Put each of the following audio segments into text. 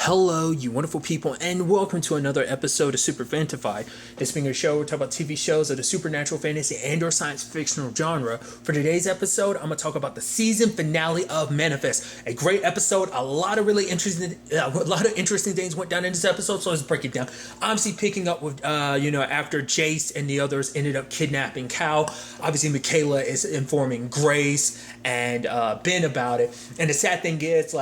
Hello, you wonderful people, and welcome to another episode of Super-Fanta-Fi. This being a show we talk about TV shows of the supernatural, fantasy, and/or science fictional genre. For today's episode, I'm gonna talk about the season finale of Manifest. A great episode. A lot of interesting things went down in this episode. So let's break it down. Obviously, picking up with after Jace and the others ended up kidnapping Cal. Obviously, Michaela is informing Grace and Ben about it. And the sad thing is,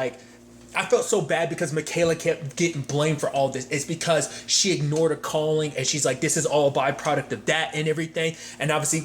I felt so bad because Michaela kept getting blamed for all this. It's because she ignored a calling, and she's like, this is all a byproduct of that and everything. And obviously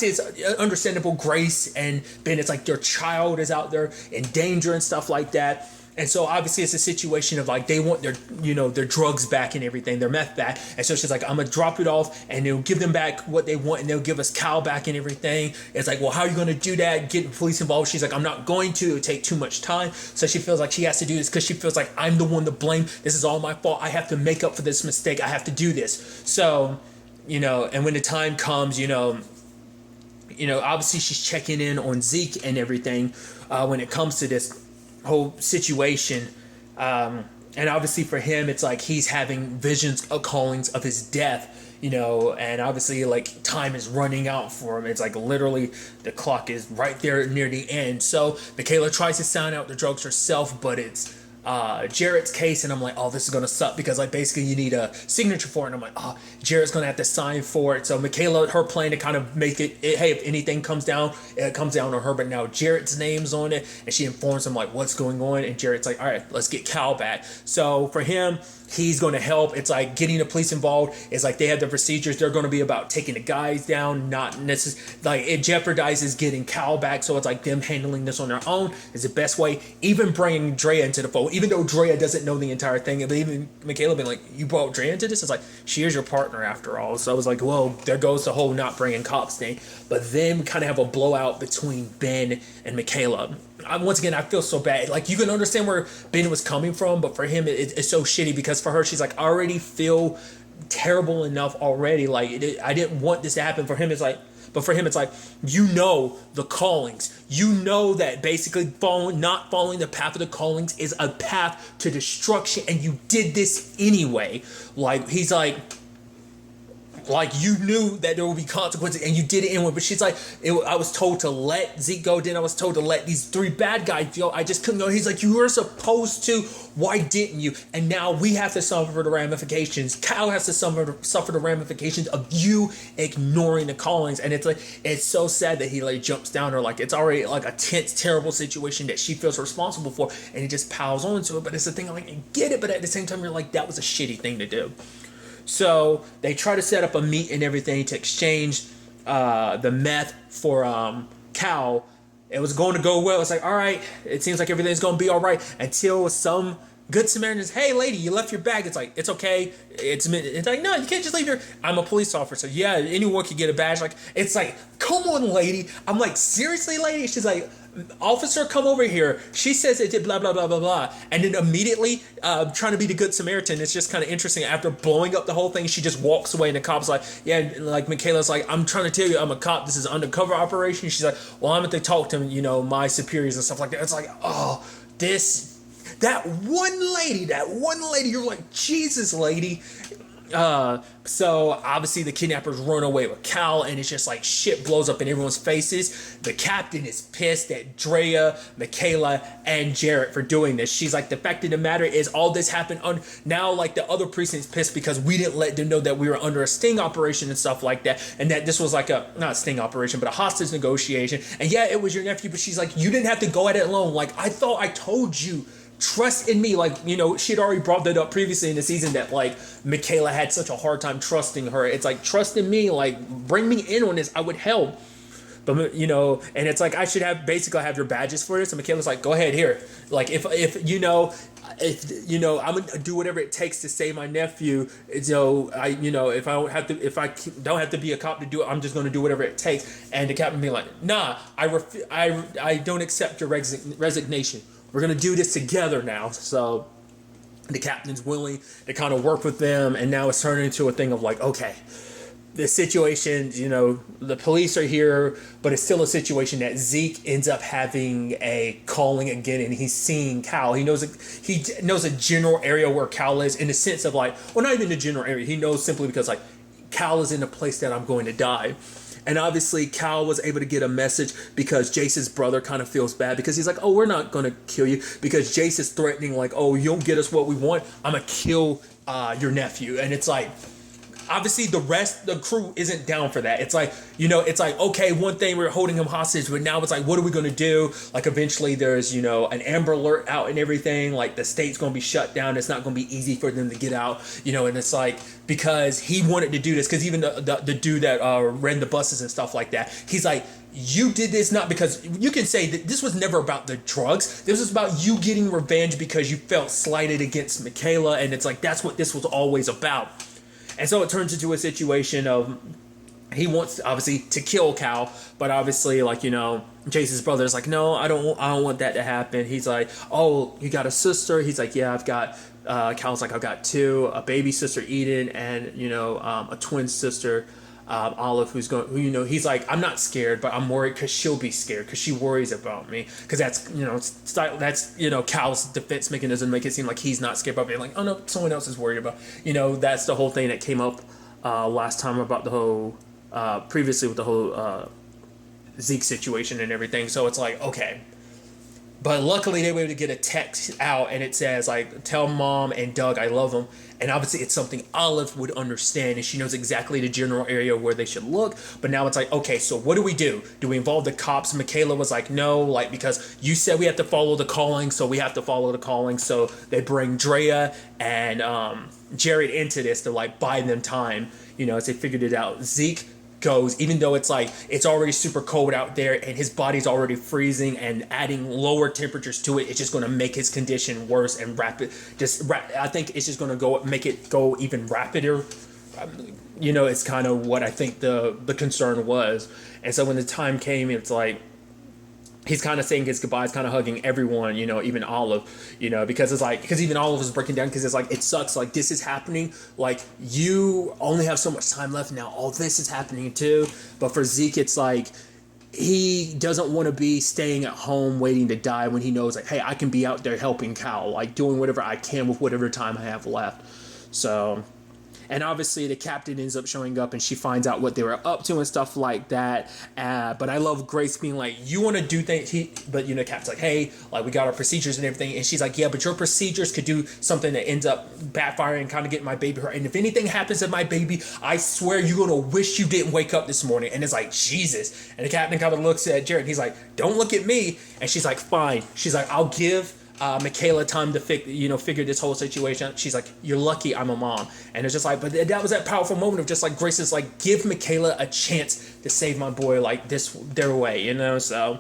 it's understandable. Grace and Ben, it's like their child is out there in danger and stuff like that. And so obviously it's a situation of they want their drugs back and everything, their meth back. And so she's like, I'm going to drop it off and they'll give them back what they want and they'll give us Cal back and everything. It's like, well, how are you going to do that? Get the police involved. She's like, I'm not going to. It would take too much time. So she feels like she has to do this because she feels like I'm the one to blame. This is all my fault. I have to make up for this mistake. I have to do this. So, and when the time comes, obviously she's checking in on Zeke and everything when it comes to this whole situation, and obviously for him it's like he's having visions of callings of his death, and obviously time is running out for him. It's like literally the clock is right there near the end. So Michaela tries to sound out the drugs herself, but it's Jarrett's case, and I'm like, oh, this is gonna suck because basically you need a signature for it, and I'm like, oh, Jarrett's gonna have to sign for it. So Michaela, her plan to kind of make it, hey, if anything comes down, it comes down on her, but now Jarrett's name's on it, and she informs him what's going on, and Jarrett's like, all right, let's get Cal back. So for him, he's going to help. It's like getting the police involved. It's like they have the procedures. They're going to be about taking the guys down, not necessarily it jeopardizes getting Cal back. So it's like them handling this on their own is the best way. Even bringing Drea into the fold, even though Drea doesn't know the entire thing, but even Michaela being like, you brought Drea into this? It's like, she is your partner after all. So I was like, well, there goes the whole not bringing cops thing. But then we kind of have a blowout between Ben and Michaela. Once again, I feel so bad. You can understand where Ben was coming from, but for him, it's so shitty because for her, she's like, I already feel terrible enough already. I didn't want this to happen. For him, it's like, but for him, it's like, the callings. That basically not following the path of the callings is a path to destruction, and you did this anyway. He's like, you knew that there would be consequences and you did it anyway. But she's like, I was told to let Zeke go. Then I was told to let these three bad guys go. I just couldn't go. He's like, you were supposed to. Why didn't you? And now we have to suffer the ramifications. Cal has to suffer the ramifications of you ignoring the callings. And it's so sad that he jumps down her. It's already a tense, terrible situation that she feels responsible for. And he just piles onto it. But it's the thing, I get it. But at the same time, you're like, that was a shitty thing to do. So they try to set up a meet and everything to exchange the meth for Cal. It was going to go well. It's like, all right, it seems like everything's going to be all right until some good Samaritan says, hey, lady, you left your bag. It's like, it's okay. It's like, no, you can't just leave your... I'm a police officer. Yeah, anyone can get a badge. It's like, come on, lady. I'm like, seriously, lady? She's like, officer, come over here. She says it did blah, blah, blah, blah, blah. And then immediately trying to be the good Samaritan. It's just kind of interesting. After blowing up the whole thing, she just walks away and the cop's like, yeah, Michaela's like, I'm trying to tell you, I'm a cop. This is an undercover operation. She's like, well, I'm going to talk to, my superiors and stuff like that. It's like, oh, that one lady, you're like, Jesus, lady. So obviously the kidnappers run away with Cal, and it's just like shit blows up in everyone's faces. The captain is pissed at Drea, Michaela, and Jarrett for doing this. She's like, the fact of the matter is all this happened on now. The other precinct's pissed because we didn't let them know that we were under a sting operation and stuff like that, and that this was not a sting operation but a hostage negotiation. And yeah, it was your nephew, but she's like, you didn't have to go at it alone. I thought I told you. Trust in me. She had already brought that up previously in the season that Michaela had such a hard time trusting her. It's like, trust in me, bring me in on this. I would help. But and it's like, I should have your badges for this. And Michaela's like, go ahead, here. If I'm gonna do whatever it takes to save my nephew. If I don't have to be a cop to do it, I'm just gonna do whatever it takes. And the captain being like, nah, I don't accept your resignation. We're going to do this together now. So the captain's willing to kind of work with them. And now it's turning into a thing of okay, the situation, the police are here, but it's still a situation that Zeke ends up having a calling again, and he's seeing Cal. He knows a general area where Cal is, in the sense of like, well, not even the general area. He knows simply because like Cal is in a place that I'm going to die. And obviously Cal was able to get a message because Jace's brother kind of feels bad because he's like, oh, we're not going to kill you, because Jace is threatening like, oh, you don't get us what we want, I'm going to kill your nephew. And it's like, obviously the crew isn't down for that. It's like, it's like, okay, one thing, we're holding him hostage, but now it's like, what are we going to do? Like, eventually there's, an Amber Alert out and everything. Like, the state's going to be shut down. It's not going to be easy for them to get out, and it's like, because he wanted to do this, because even the dude that ran the buses and stuff like that, he's like, you did this not because, you can say that this was never about the drugs. This was about you getting revenge because you felt slighted against Michaela. And it's like, that's what this was always about. And so it turns into a situation of, he wants obviously to kill Cal, but obviously like, Jace's brother is like, no, I don't want that to happen. He's like, oh, you got a sister? He's like, yeah, I've got, Cal's like, I've got two, a baby sister, Eden, and, a twin sister, Olive, who's going, he's like, I'm not scared, but I'm worried because she'll be scared because she worries about me. Because that's, that's, Cal's defense mechanism, make it seem like he's not scared about me. Like, oh no, someone else is worried about, that's the whole thing that came up last time about the whole, previously with the whole Zeke situation and everything. So it's like, okay. But luckily they were able to get a text out and it says like, tell Mom and Doug I love them. And obviously it's something Olive would understand, and she knows exactly the general area where they should look. But now it's like, okay, so what do we do? Do we involve the cops? Michaela was like, no, like, because you said we have to follow the calling, so we have to follow the calling. So they bring Drea and Jared into this to like buy them time, as they figured it out. Zeke goes, even though it's like it's already super cold out there and his body's already freezing, and adding lower temperatures to it's just going to make his condition worse and rapid. I think it's just going to make it go even rapider. It's kind of what I think the concern was. And so when the time came, it's like he's kind of saying his goodbyes, kind of hugging everyone, even Olive, because it's like, because even Olive is breaking down, because it's like, it sucks, like, this is happening, like, you only have so much time left now, all this is happening too. But for Zeke, it's like, he doesn't want to be staying at home waiting to die when he knows, like, hey, I can be out there helping Cal, like, doing whatever I can with whatever time I have left. So, and obviously the captain ends up showing up and she finds out what they were up to and stuff like that. But I love Grace being like, you want to do things, but Captain's like, hey, like, we got our procedures and everything. And she's like, yeah, but your procedures could do something that ends up backfiring and kind of getting my baby hurt. And if anything happens to my baby, I swear you're going to wish you didn't wake up this morning. And it's like, Jesus. And the captain kind of looks at Jared and he's like, don't look at me. And she's like, fine. She's like, I'll give Michaela time to figure this whole situation. She's like, you're lucky I'm a mom. And it's just like, but that was that powerful moment of just like, Grace is like, give Michaela a chance to save my boy, like, their way, so.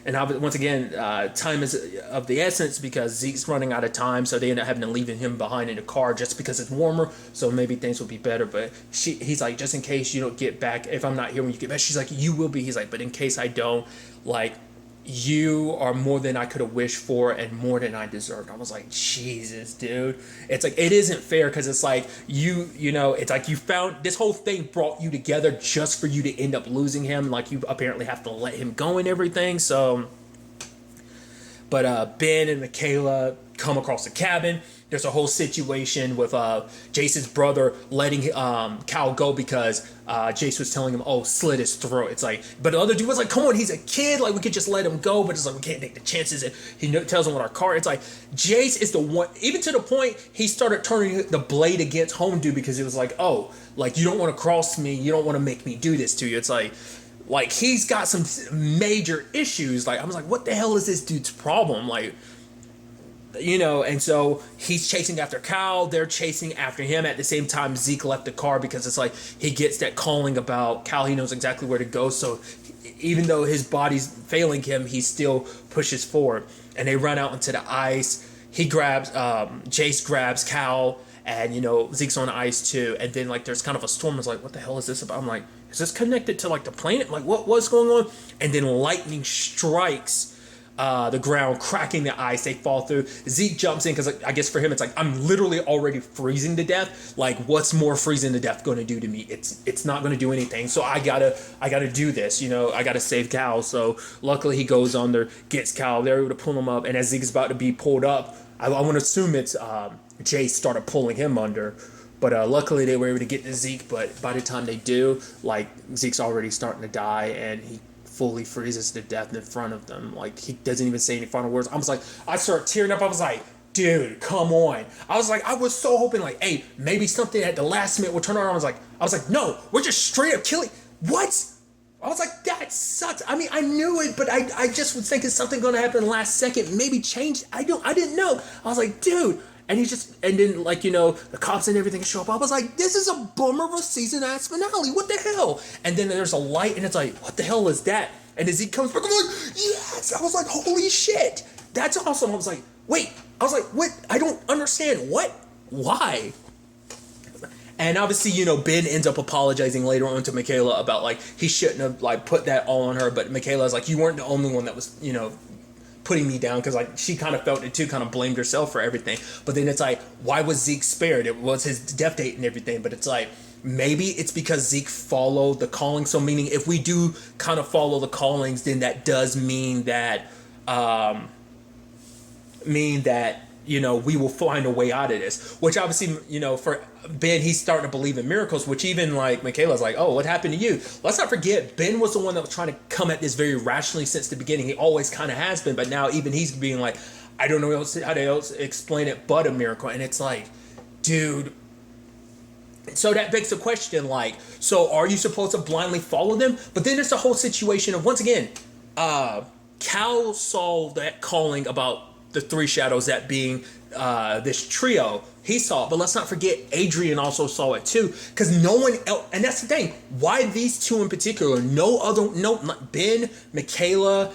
And once again, time is of the essence because Zeke's running out of time, so they end up having to leave him behind in the car just because it's warmer, so maybe things will be better. But he's like, just in case you don't get back, if I'm not here when you get back, she's like, you will be. He's like, but in case I don't, like, you are more than I could have wished for and more than I deserved. I was like, Jesus, dude. It's like, it isn't fair, because it's like, it's like you found, this whole thing brought you together just for you to end up losing him. Like, you apparently have to let him go and everything. So, but Ben and Michaela come across the cabin. There's a whole situation with Jace's brother letting Cal go because Jace was telling him, oh, slit his throat. It's like, but the other dude was like, come on, he's a kid. Like, we could just let him go. But it's like, we can't take the chances. And he tells him with our car. It's like, Jace is the one, even to the point he started turning the blade against Home Dude because he was like, oh, like, you don't want to cross me. You don't want to make me do this to you. It's like he's got some major issues. Like, I was like, what the hell is this dude's problem? Like, and so he's chasing after Cal. They're chasing after him. At the same time, Zeke left the car because it's like he gets that calling about Cal. He knows exactly where to go. So even though his body's failing him, he still pushes forward. And they run out into the ice. He grabs, Jace grabs Cal, and, Zeke's on the ice too. And then, like, there's kind of a storm. It's like, what the hell is this about? I'm like, is this connected to, like, the planet? Like, what's going on? And then lightning strikes the ground, cracking the ice. They fall through. Zeke jumps in because I guess for him it's like, I'm literally already freezing to death. Like, what's more freezing to death going to do to me? It's not going to do anything. So I gotta do this. I gotta save Cal. So luckily he goes under, gets Cal. They're able to pull him up, and as Zeke's about to be pulled up, I want to assume it's Jace started pulling him under. But luckily they were able to get to Zeke. But by the time they do, like, Zeke's already starting to die, and he fully freezes to death in front of them. Like, he doesn't even say any final words. I was like, I started tearing up. I was like, dude, come on. I was so hoping, like, hey, maybe something at the last minute will turn around. I was like, no, we're just straight up killing. What? I was like, that sucks. I mean, I knew it, but I just was thinking something going to happen in the last second, maybe change. I didn't know. I was like, dude. And then, like, the cops and everything show up. I was like, this is a bummer of a season ass finale. What the hell? And then there's a light, and it's like, what the hell is that? And as he comes back, I'm like, yes! I was like, holy shit! That's awesome. I was like, wait. I was like, what? I don't understand. What? Why? And obviously, Ben ends up apologizing later on to Michaela about, like, he shouldn't have, like, put that all on her. But Michaela's like, you weren't the only one that was, putting me down, because, like, she kind of felt it too, kind of blamed herself for everything. But then it's like, why was Zeke spared? It was his death date and everything. But it's like, maybe it's because Zeke followed the calling. So meaning, if we do kind of follow the callings, then that does mean that we will find a way out of this. Which obviously, for Ben, he's starting to believe in miracles, which even, like, Michaela's like, oh, what happened to you? Let's not forget, Ben was the one that was trying to come at this very rationally since the beginning. He always kind of has been, but now even he's being like, I don't know how to else explain it but a miracle. And it's like, dude. So that begs the question, like, so are you supposed to blindly follow them? But then there's the whole situation of, once again, Cal saw that calling about the three shadows, that being this trio. He saw it, but let's not forget Adrian also saw it too, because no one else, and that's the thing, why these two in particular, not Ben, Michaela,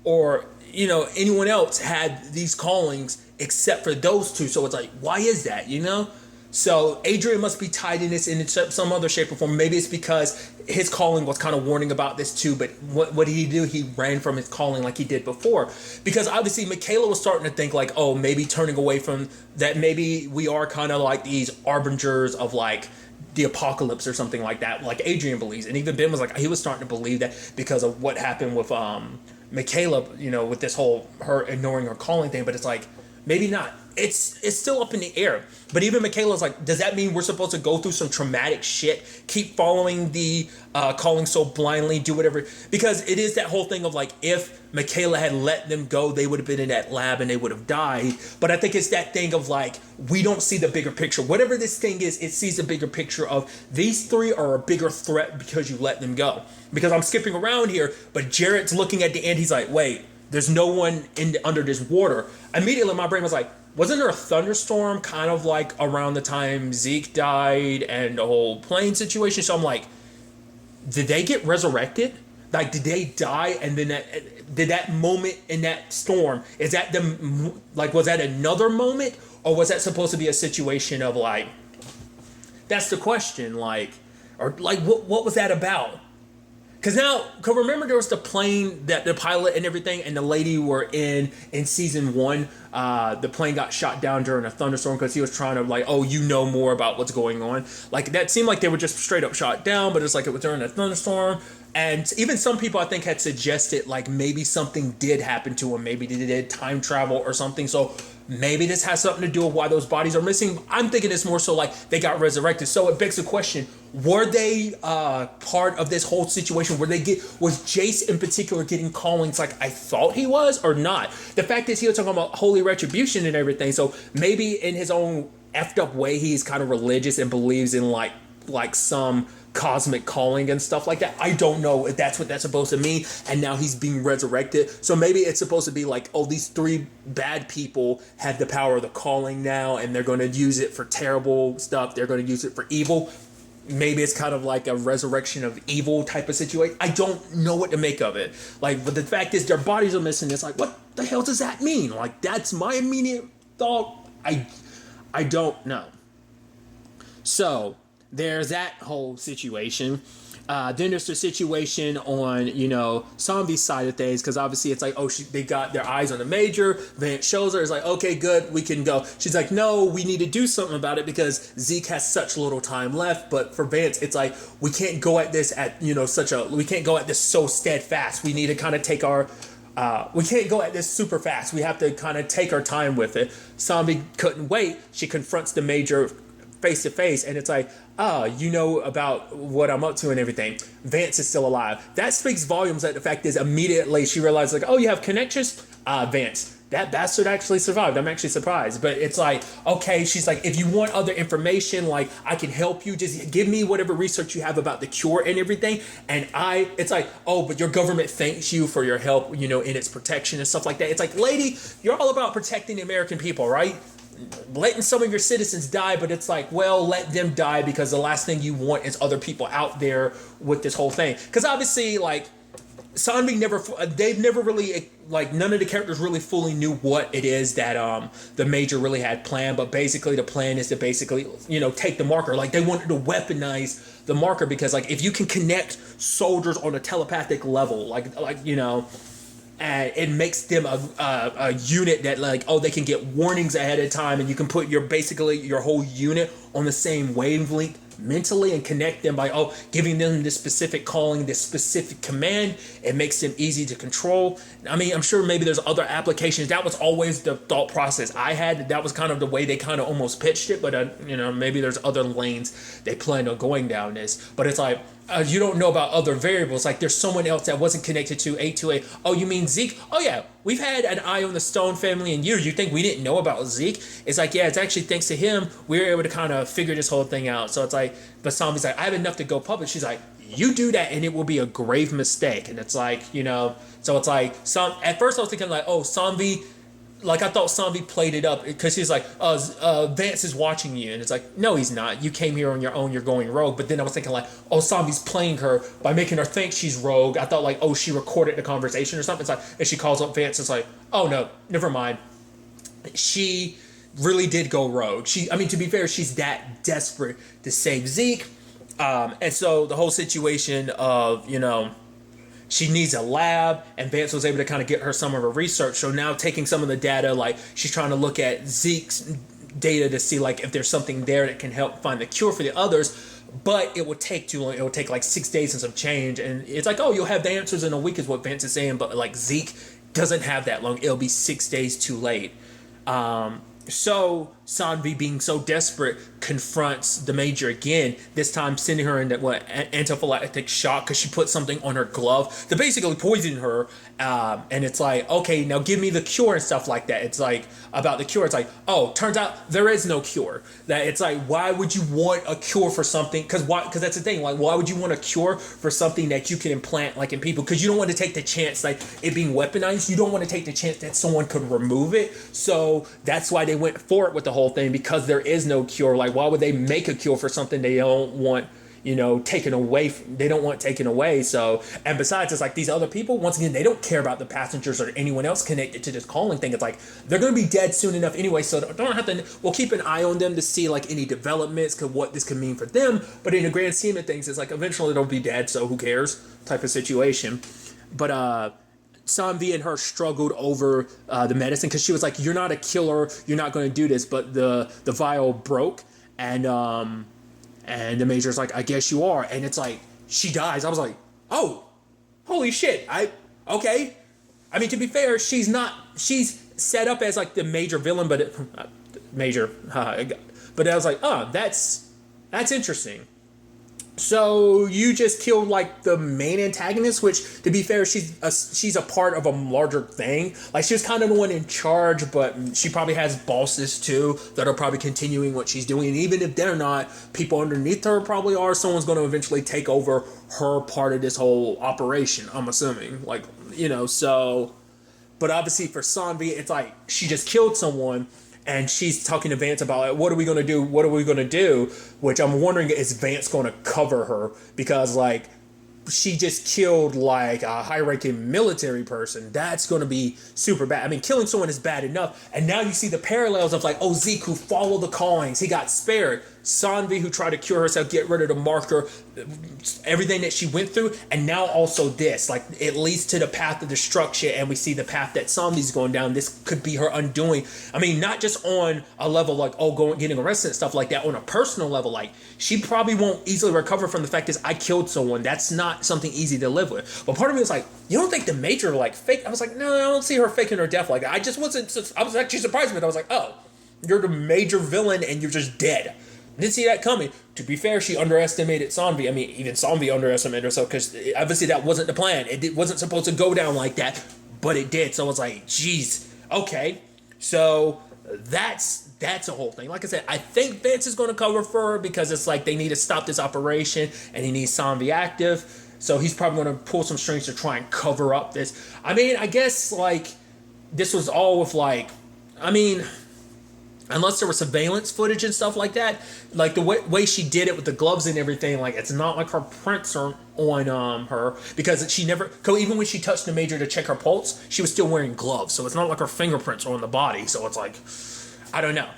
or anyone else had these callings except for those two. So it's like, why is that, So Adrian must be tied in this in some other shape or form. Maybe it's because his calling was kind of warning about this too, but what did he do? He ran from his calling like he did before. Because obviously Michaela was starting to think like, oh, maybe turning away from that, maybe we are kind of like these arbingers of, like, the apocalypse or something like that, like Adrian believes. And even Ben was like, he was starting to believe that because of what happened with Michaela, with this whole her ignoring her calling thing. But it's like, maybe not. It's still up in the air. But even Michaela's like, does that mean we're supposed to go through some traumatic shit, keep following the calling so blindly, do whatever? Because it is that whole thing of, like, if Michaela had let them go, they would have been in that lab and they would have died. But I think it's that thing of, like, we don't see the bigger picture. Whatever this thing is, it sees the bigger picture of these three are a bigger threat because you let them go. Because I'm skipping around here, but Jarrett's looking at the end. He's like, wait, there's no one under this water. Immediately my brain was like, wasn't there a thunderstorm kind of like around the time Zeke died and the whole plane situation? So I'm like, did they get resurrected? Like, did they die? And then did that moment in that storm, is that was that another moment? Or was that supposed to be a situation of, like, that's the question, like, or like, what was that about? Because remember there was the plane, that the pilot and everything, and the lady were in season 1. The plane got shot down during a thunderstorm because he was trying to, like, oh, more about what's going on. Like, that seemed like they were just straight up shot down, but it's like it was during a thunderstorm. And even some people, I think, had suggested, like, maybe something did happen to him. Maybe they did time travel or something. So maybe this has something to do with why those bodies are missing. I'm thinking it's more so like they got resurrected. So it begs the question, were they part of this whole situation? Was Jace in particular getting callings like I thought he was, or not? The fact is, he was talking about holy retribution and everything. So maybe in his own effed up way, he's kind of religious and believes in like some cosmic calling and stuff like that. I don't know if that's what that's supposed to mean. And now he's being resurrected. So maybe it's supposed to be like, oh, these 3 bad people have the power of the calling now, and they're going to use it for terrible stuff. They're going to use it for evil. Maybe it's kind of like a resurrection of evil type of situation. I don't know what to make of it. Like, but the fact is, their bodies are missing. It's like, what the hell does that mean? Like, that's my immediate thought. I don't know. So there's that whole situation. Then there's the situation on, Zombie's side of things, because obviously it's like, oh, they got their eyes on the Major. Vance shows her, it's like, okay, good, we can go. She's like, no, we need to do something about it because Zeke has such little time left. But for Vance, it's like, we can't go at this we can't go at this so steadfast. We need to kind of take our, we can't go at this super fast. We have to kind of take our time with it. Zombie couldn't wait. She confronts the Major face to face, and it's like, you know about what I'm up to and everything. Vance is still alive. That speaks volumes. That the fact is, immediately she realized, like, oh, you have connections? Vance, that bastard actually survived. I'm actually surprised. But it's like, okay, she's like, if you want other information, like, I can help you. Just give me whatever research you have about the cure and everything. And it's like, oh, but your government thanks you for your help, in its protection and stuff like that. It's like, lady, you're all about protecting the American people, right? Letting some of your citizens die, but it's like, well, let them die, because the last thing you want is other people out there with this whole thing. Because obviously, like, they've never really, like, none of the characters really fully knew what it is that the Major really had planned. But basically, the plan is to basically, take the marker. Like, they wanted to weaponize the marker, because, like, if you can connect soldiers on a telepathic level, and it makes them a unit that, like, oh, they can get warnings ahead of time, and you can put your whole unit on the same wavelength mentally and connect them by, giving them this specific calling, this specific command. It makes them easy to control. I mean, I'm sure maybe there's other applications. That was always the thought process I had. That was kind of the way they kind of almost pitched it, but maybe there's other lanes they plan on going down this. But it's like, you don't know about other variables. Like, there's someone else that wasn't connected to 828. Oh, you mean Zeke? Oh, yeah. We've had an eye on the Stone family in years. You think we didn't know about Zeke? It's like, yeah, it's actually thanks to him we were able to kind of figure this whole thing out. So it's like, but Zombie's like, I have enough to go public. She's like, you do that and it will be a grave mistake. And it's like, so it's like, at first I was thinking like, oh, Zombie, like, I thought Zombie played it up because he's like, Vance is watching you. And it's like, no, he's not. You came here on your own. You're going rogue. But then I was thinking like, oh, Zombie's playing her by making her think she's rogue. I thought like, oh, she recorded the conversation or something. It's like, and she calls up Vance. It's like, oh, no, never mind. She really did go rogue. To be fair, she's that desperate to save Zeke. And so the whole situation of, she needs a lab, and Vance was able to kind of get her some of her research. So now taking some of the data, like, she's trying to look at Zeke's data to see, like, if there's something there that can help find the cure for the others. But it would take too long. It would take like 6 days and some change. And it's like, oh, you'll have the answers in a week is what Vance is saying. But like, Zeke doesn't have that long. It'll be 6 days too late. So Zombie, being so desperate, confronts the Major again, this time sending her into anaphylactic shock because she put something on her glove to basically poison her. And it's like, okay, now give me the cure and stuff like that. It's like, about the cure, it's like, oh, turns out there is no cure. That it's like, why would you want a cure for something? Because that's the thing, like, why would you want a cure for something that you can implant, like, in people? Because you don't want to take the chance, like, it being weaponized. You don't want to take the chance that someone could remove it. So that's why they went for it with the whole thing, because there is no cure. Like, why would they make a cure for something they don't want, taken away? They don't want taken away. So, and besides, it's like these other people, once again, they don't care about the passengers or anyone else connected to this calling thing. It's like, they're going to be dead soon enough anyway, so don't have to, we'll keep an eye on them to see, like, any developments, what this could mean for them. But in the grand scheme of things, it's like, eventually they'll be dead, so who cares type of situation. But, Zombie and her struggled over the medicine, because she was like, you're not a killer, you're not going to do this. But the vial broke, and the Major's like, I guess you are. And it's like, she dies. I was like, oh, holy shit. Okay. I mean, to be fair, she's set up as like the major villain, but but I was like, oh, that's interesting. So you just killed like the main antagonist, which, to be fair, she's a part of a larger thing. Like, she was kind of the one in charge, but she probably has bosses too that are probably continuing what she's doing. And even if they're not, people underneath her probably are. Someone's going to eventually take over her part of this whole operation, I'm assuming. Like, so. But obviously for Zombie, it's like she just killed someone. And she's talking to Vance about, like, what are we going to do? What are we going to do? Which I'm wondering, is Vance going to cover her? Because, like, she just killed, like, a high-ranking military person. That's going to be super bad. I mean, killing someone is bad enough. And now you see the parallels of, like, oh, Zeke, who followed the callings, he got spared. Sanvi, who tried to cure herself, get rid of the marker, everything that she went through, and now also this. Like, it leads to the path of destruction, and we see the path that Sanvi's going down. This could be her undoing. I mean, not just on a level like, getting arrested and stuff like that. On a personal level, like, she probably won't easily recover from the fact is, I killed someone. That's not something easy to live with. But part of me was like, you don't think the Major, like, fake? I was like, no, I don't see her faking her death like that. I was actually surprised with it. I was like, oh, you're the major villain and you're just dead. Didn't see that coming. To be fair, she underestimated Sanvi. I mean, even Sanvi underestimated herself because obviously that wasn't the plan. It wasn't supposed to go down like that, but it did. So I was like, geez, okay. So that's a whole thing. Like I said, I think Vince is going to cover for her because it's like they need to stop this operation and he needs Sanvi active. So he's probably going to pull some strings to try and cover up this. I mean, I guess like this was all with like, I mean, unless there was surveillance footage and stuff like that, like the way she did it with the gloves and everything, like it's not like her prints are on her because she never, even when she touched the Major to check her pulse, she was still wearing gloves. So it's not like her fingerprints are on the body. So it's like, I don't know.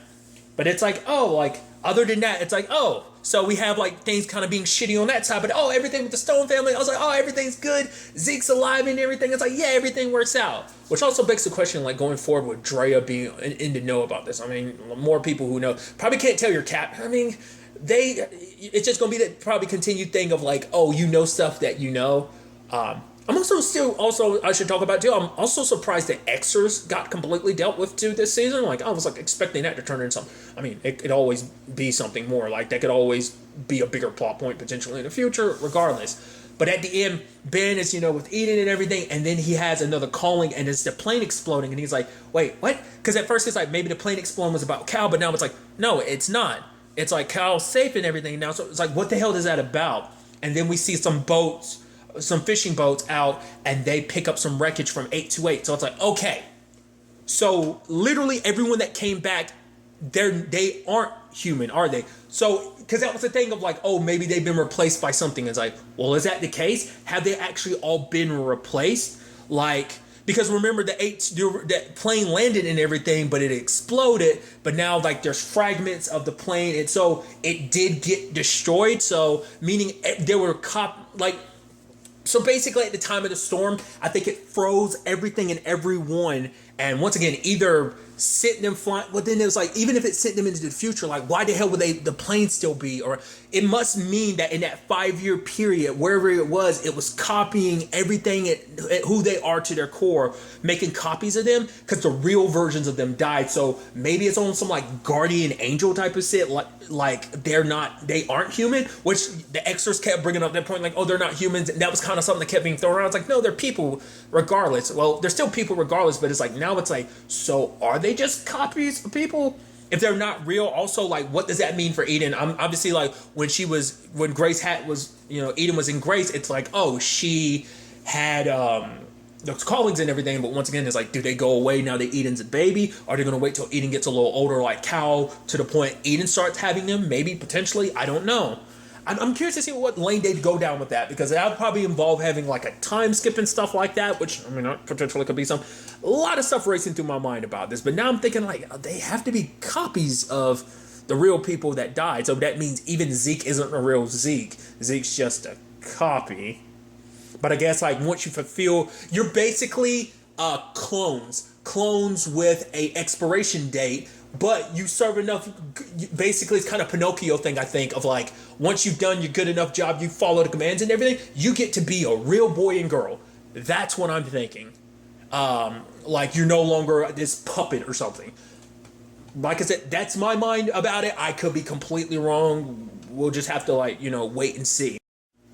But it's like, oh, like other than that, it's like, oh, so we have like things kind of being shitty on that side, but oh, everything with the Stone family, I was like, oh, everything's good. Zeke's alive and everything. It's like, yeah, everything works out. Which also begs the question, like going forward with Drea being in the know about this. I mean, more people who know probably can't tell your cap. I mean, it's just gonna be that probably continued thing of like, oh, you know stuff that you know. I'm also I should talk about too. I'm also surprised that Xers got completely dealt with too this season. Like I was like expecting that to turn into something. I mean, it could always be something more. Like that could always be a bigger plot point potentially in the future, regardless. But at the end, Ben is, with Eden and everything, and then he has another calling, and it's the plane exploding, and he's like, wait, what? Because at first it's like maybe the plane exploding was about Cal, but now it's like, no, it's not. It's like Cal's safe and everything now. So it's like, what the hell is that about? And then we see some fishing boats out, and they pick up some wreckage from 828. So it's like, okay. So literally everyone that came back, they aren't human, are they? So, because that was the thing of like, oh, maybe they've been replaced by something. It's like, well, is that the case? Have they actually all been replaced? Like, because remember that plane landed and everything, but it exploded. But now like there's fragments of the plane, and so it did get destroyed. So meaning there were So basically at the time of the storm, I think it froze everything and everyone. And once again, either sent them flying, well then it was like, even if it sent them into the future, like why the hell would the plane still be? Or it must mean that in that 5-year period, wherever it was copying everything at who they are to their core, making copies of them, because the real versions of them died. So maybe it's on some like guardian angel type of shit, like they aren't human, which the Xers kept bringing up that point, like, oh, they're not humans. And that was kind of something that kept being thrown around. It's like, no, they're people regardless. Well, they're still people regardless, but it's like, now it's like, so are they just copies of people? If they're not real, also, like, what does that mean for Eden? I'm obviously, like, when Grace Eden was in Grace, it's like, oh, she had those callings and everything, but once again, it's like, do they go away now that Eden's a baby? Are they going to wait till Eden gets a little older, like Cal, to the point Eden starts having them? Maybe, potentially, I don't know. I'm curious to see what lane they'd go down with that, because that would probably involve having like a time skip and stuff like that, which, I mean, potentially could be a lot of stuff racing through my mind about this. But now I'm thinking like, they have to be copies of the real people that died. So that means even Zeke isn't a real Zeke. Zeke's just a copy. But I guess like once you fulfill, you're basically clones with a expiration date. But you serve enough, basically it's kind of Pinocchio thing, I think, of like, once you've done your good enough job, you follow the commands and everything, you get to be a real boy and girl. That's what I'm thinking. Like you're no longer this puppet or something. Like I said, that's my mind about it. I could be completely wrong. We'll just have to wait and see.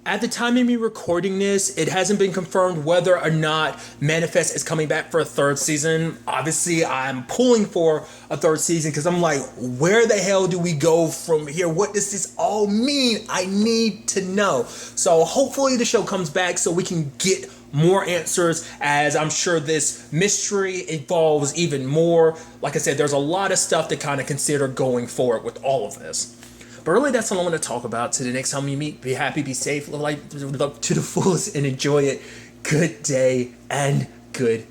At the time of me recording this, it hasn't been confirmed whether or not Manifest is coming back for a third season. Obviously, I'm pulling for a third season because I'm like, where the hell do we go from here? What does this all mean? I need to know. So hopefully the show comes back so we can get more answers, as I'm sure this mystery evolves even more. Like I said, there's a lot of stuff to kind of consider going forward with all of this. But really, that's all I want to talk about. To the next time we meet, be happy, be safe, live life to the fullest, and enjoy it. Good day and good